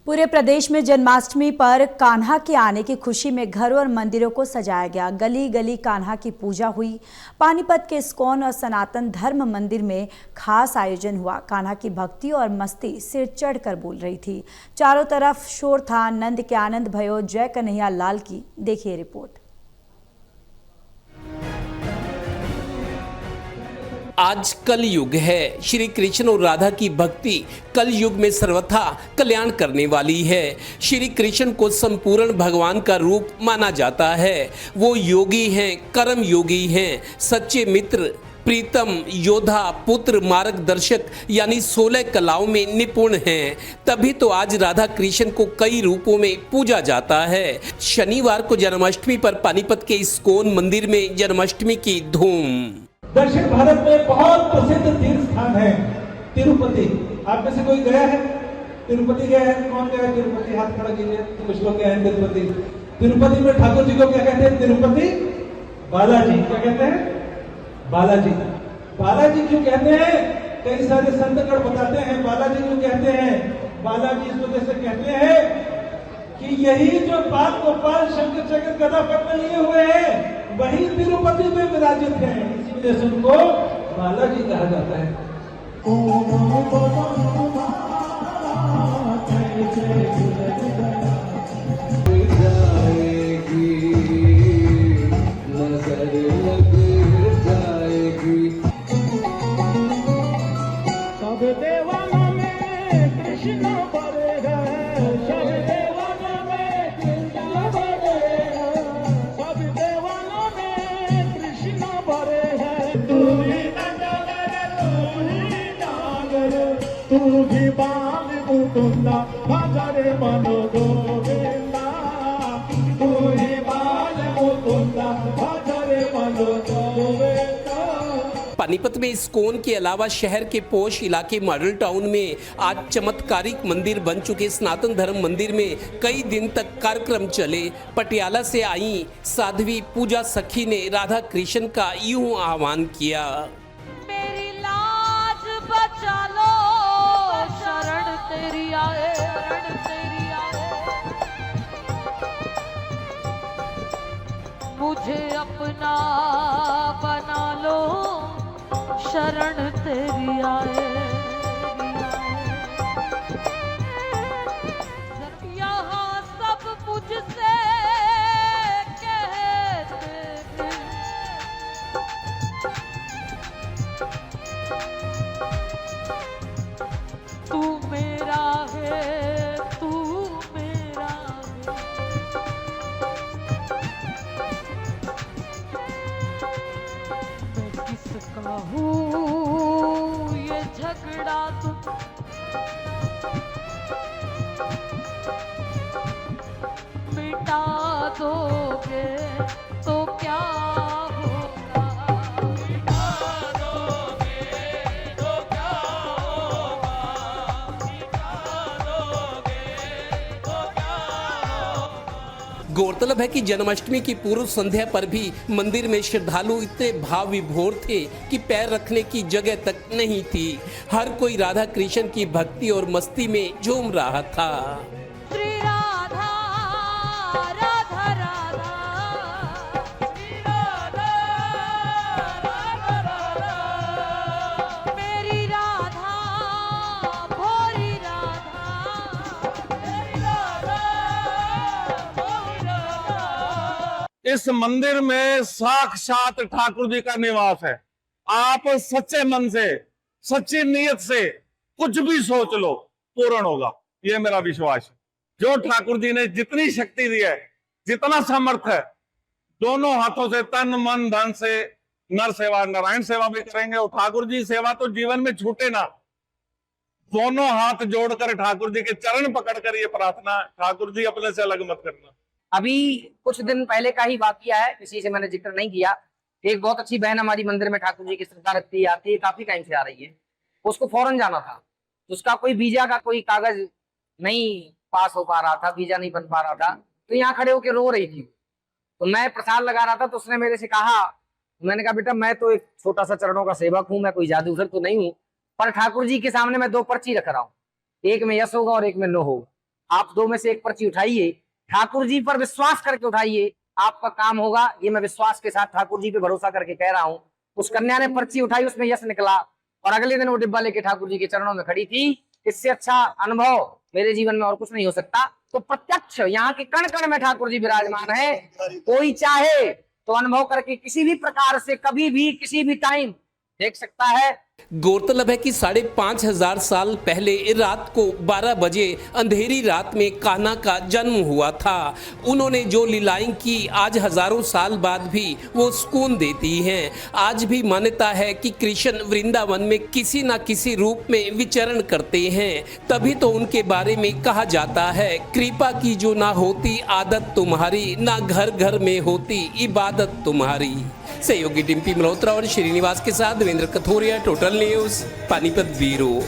पूरे प्रदेश में जन्माष्टमी पर कान्हा के आने की खुशी में घरों और मंदिरों को सजाया गया। गली गली कान्हा की पूजा हुई। पानीपत के इस्कॉन और सनातन धर्म मंदिर में खास आयोजन हुआ। कान्हा की भक्ति और मस्ती सिर चढ़कर बोल रही थी। चारों तरफ शोर था। नंद के आनंद भयो जय कन्हैया लाल की। देखिए रिपोर्ट। आज कल युग है। श्री कृष्ण और राधा की भक्ति कल युग में सर्वथा कल्याण करने वाली है। श्री कृष्ण को संपूर्ण भगवान का रूप माना जाता है। वो योगी हैं, कर्म योगी हैं, सच्चे मित्र, प्रीतम, योद्धा, पुत्र, मार्गदर्शक यानी 16 कलाओं में निपुण हैं। तभी तो आज राधा कृष्ण को कई रूपों में पूजा जाता है। शनिवार को जन्माष्टमी पर पानीपत के इस्कॉन मंदिर में जन्माष्टमी की धूम। दक्षिण भारत में बहुत प्रसिद्ध तीर्थ स्थान है तिरुपति। आप में से कोई गया है तिरुपति? गया है? कौन गया है तिरुपति? हाथ खड़ा कीजिए। कुछ लोग गए हैं तिरुपति। तिरुपति में ठाकुर जी को क्या कहते हैं? तिरुपति बालाजी। क्या कहते हैं? बालाजी। बालाजी क्यों कहते हैं? कई सारे संतगण बताते हैं बालाजी क्यों कहते हैं। बालाजी इस वजह से कहते हैं कि यही जो बाल गोपाल शंकर चक्र गदा पद्म लिए हुए हैं वही तिरुपति में विराजित है। इसी वजह से उनको बालाजी कहा जाता है। सब देवानों में कृष्ण बड़े हैं, सब देवानों में कृष्ण बड़े हैं, सब देवानों में कृष्ण बड़े हैं। तू ही नंदन तू ही नागर, तू ही बाल मुकुंदा भजरे मनो गोविंदा, तू ही बाल मुकुंदा भजरे मनो गोविंदा। पानीपत में इस्कॉन के अलावा शहर के पोश इलाके मॉडल टाउन में आज चमत्कारिक मंदिर बन चुके सनातन धर्म मंदिर में कई दिन तक कार्यक्रम चले। पटियाला से आई साध्वी पूजा सखी ने राधा कृष्ण का यूं आह्वान किया। मेरी लाज बचा लो, शरण तेरी आए, शरण तेरी आए। मुझे अपना बना लो, शरण तेरी आए। यहाँ सब मुझसे कहते हैं तू मेरा है, तू मेरा है। मैं किसका हूँ ये झगड़ा तुम मिटा दोगे तो क्या होगा, मिटा दोगे तो क्या होगा, मिटा दोगे तो क्या होगा। गौरतलब है कि जन्माष्टमी की पूर्व संध्या पर भी मंदिर में श्रद्धालु इतने भाव विभोर थे कि पैर रखने की जगह तक नहीं थी। हर कोई राधा कृष्ण की भक्ति और मस्ती में झूम रहा था। श्री राधा राधा राधा, श्री राधा राधा राधा, मेरी राधा भोरी राधा, मेरी राधा भोरी राधा। इस मंदिर में साक्षात ठाकुर जी का निवास है। आप सच्चे मन से, सच्ची नीयत से कुछ भी सोच लो, पूर्ण होगा, ये मेरा विश्वास है। जो ठाकुर जी ने जितनी शक्ति दी है, जितना सामर्थ है, दोनों हाथों से तन मन धन से नर सेवा नारायण सेवा भी करेंगे। और ठाकुर जी सेवा तो जीवन में छूटे ना। दोनों हाथ जोड़कर ठाकुर जी के चरण पकड़कर ये प्रार्थना, ठाकुर जी अपने से अलग मत करना। अभी कुछ दिन पहले का ही बात किया है, किसी से मैंने जिक्र नहीं किया। एक बहुत अच्छी बहन हमारी मंदिर में ठाकुर जी की श्रद्धा रखती है, आती है, काफी टाइम से आ रही है। उसको फौरन जाना था, उसका कोई वीजा का कोई कागज नहीं पास हो पा रहा था, वीजा नहीं बन पा रहा था, तो यहाँ खड़े होकर रो रही थी। तो मैं प्रसाद लगा रहा था, तो उसने मेरे से कहा, मैंने कहा बेटा मैं तो एक छोटा सा चरणों का सेवक हूँ, मैं कोई जादूगर तो नहीं हूँ, पर ठाकुर जी के सामने मैं दो पर्ची रख रहा हूँ, एक में यस होगा और एक में नो होगा। आप दो में से एक पर्ची उठाइए, ठाकुर जी पर विश्वास करके उठाइए, आपका काम होगा। ये मैं विश्वास के साथ ठाकुर जी पे भरोसा करके कह रहा हूँ। उस कन्या ने पर्ची उठाई, उसमें यश निकला और अगले दिन वो डिब्बा लेके ठाकुर जी के चरणों में खड़ी थी। इससे अच्छा अनुभव मेरे जीवन में और कुछ नहीं हो सकता। तो प्रत्यक्ष यहाँ के कण कण में ठाकुर जी विराजमान है। कोई चाहे तो अनुभव करके किसी भी प्रकार से कभी भी किसी भी टाइम देख सकता है। गौरतलब है कि 5,500 साल पहले रात को 12 बजे अंधेरी रात में कान्हा का जन्म हुआ था। उन्होंने जो लीलाएं की आज हजारों साल बाद भी वो सुकून देती हैं। आज भी मान्यता है कि कृष्ण वृंदावन में किसी न किसी रूप में विचरण करते हैं। तभी तो उनके बारे में कहा जाता है, कृपा की जो ना होती आदत तुम्हारी, ना घर घर में होती इबादत तुम्हारी। सहयोगी डिम्पी मल्होत्रा और श्रीनिवास के साथ Devendra Kathoria, total news, Panipat bureau.